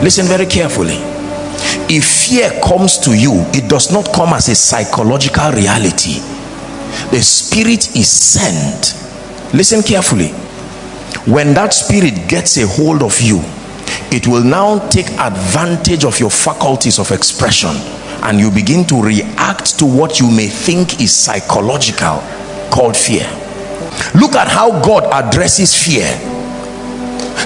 Listen very carefully. If fear comes to you, it does not come as a psychological reality. The spirit is sent. Listen carefully. When that spirit gets a hold of you, it will now take advantage of your faculties of expression, and you begin to react to what you may think is psychological, called fear. Look at how God addresses fear.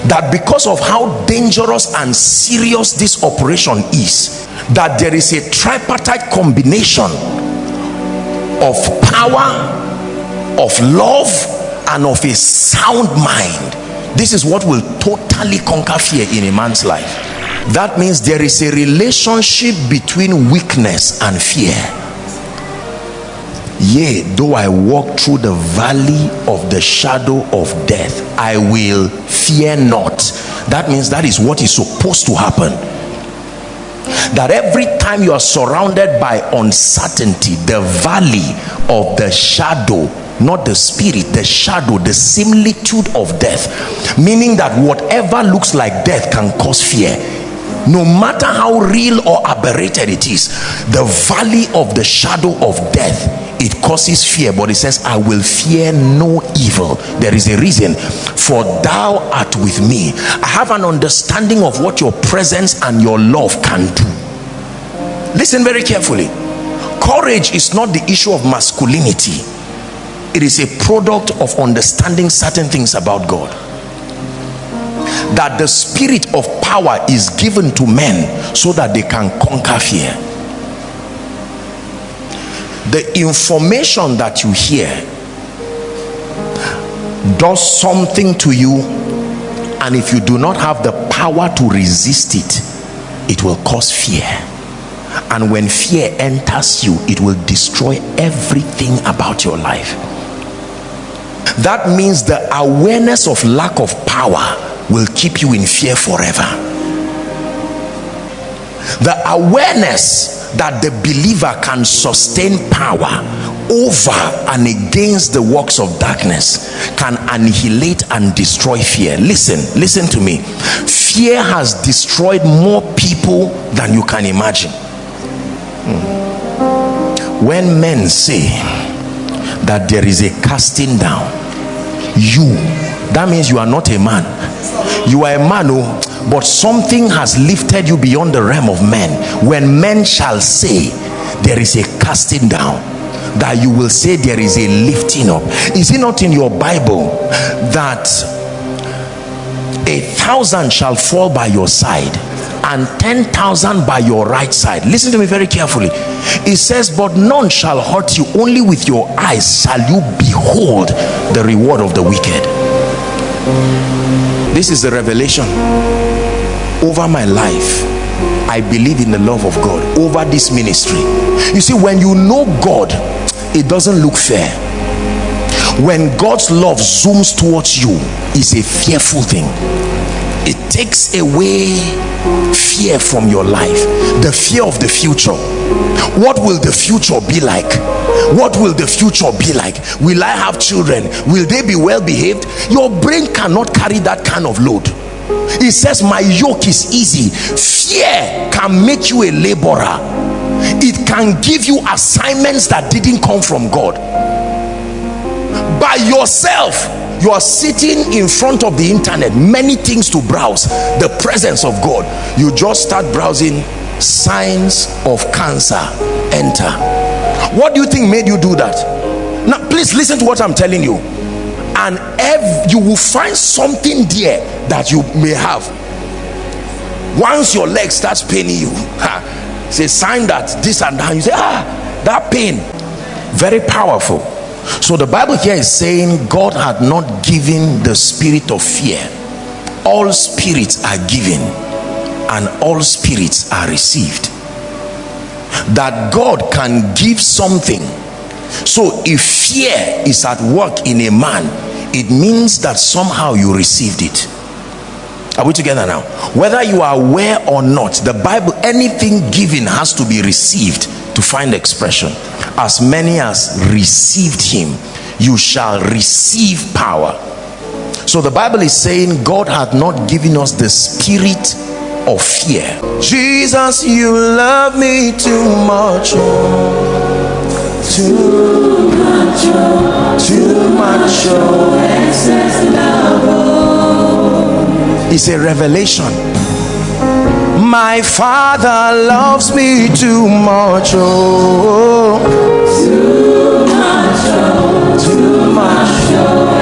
That because of how dangerous and serious this operation is, that there is a tripartite combination of power, of love, and of a sound mind. This is what will totally conquer fear in a man's life. That means there is a relationship between weakness and fear. Yea, though I walk through the valley of the shadow of death, I will fear not. That means that is what is supposed to happen. That every time you are surrounded by uncertainty, the valley of the shadow, not the spirit, the shadow, the similitude of death, meaning that whatever looks like death can cause fear. No matter how real or aberrated it is, the valley of the shadow of death, it causes fear. But it says, I will fear no evil. There is a reason. For thou art with me. I have an understanding of what your presence and your love can do. Listen very carefully. Courage is not the issue of masculinity. It is a product of understanding certain things about God. That the spirit of power is given to men so that they can conquer fear. The information that you hear does something to you, and if you do not have the power to resist it, it will cause fear. And when fear enters you, it will destroy everything about your life. That means the awareness of lack of power will keep you in fear forever. The awareness that the believer can sustain power over and against the works of darkness can annihilate and destroy fear. Listen to me. Fear has destroyed more people than you can imagine. When men say that there is a casting down, that means you are not a man. You are a man, but something has lifted you beyond the realm of men. When men shall say there is a casting down, that you will say there is a lifting up. Is it not in your Bible that 1,000 shall fall by your side and 10,000 by your right side? Listen to me very carefully. It says, but none shall hurt you, only with your eyes shall you behold the reward of the wicked. This is the revelation over my life. I believe in the love of God over this ministry. You see, when you know God, it doesn't look fair. When God's love zooms towards you, it's a fearful thing. It takes away fear from your life, the fear of the future. What will the future be like? What will the future be like? Will I have children? Will they be well behaved? Your brain cannot carry that kind of load. It says my yoke is easy. Fear can make you a laborer. It can give you assignments that didn't come from God. By yourself, you are sitting in front of the internet, many things to browse, the presence of God. You just start browsing signs of cancer, enter. What do you think made you do that? Now please listen to what I'm telling you. And you will find something there that you may have. Once your leg starts paining you, it's a sign that this and that. You say, that pain, very powerful. So the Bible here is saying God had not given the spirit of fear. All spirits are given and all spirits are received. That God can give something. So if fear is at work in a man, it means that somehow you received it. Are we together now? Whether you are aware or not, the Bible, anything given has to be received to find expression. As many as received him, you shall receive power. So the Bible is saying God hath not given us the spirit of fear. Jesus, you love me too much, too much, too much, excess love. It's a revelation. My Father loves me too much, oh, too much, too much.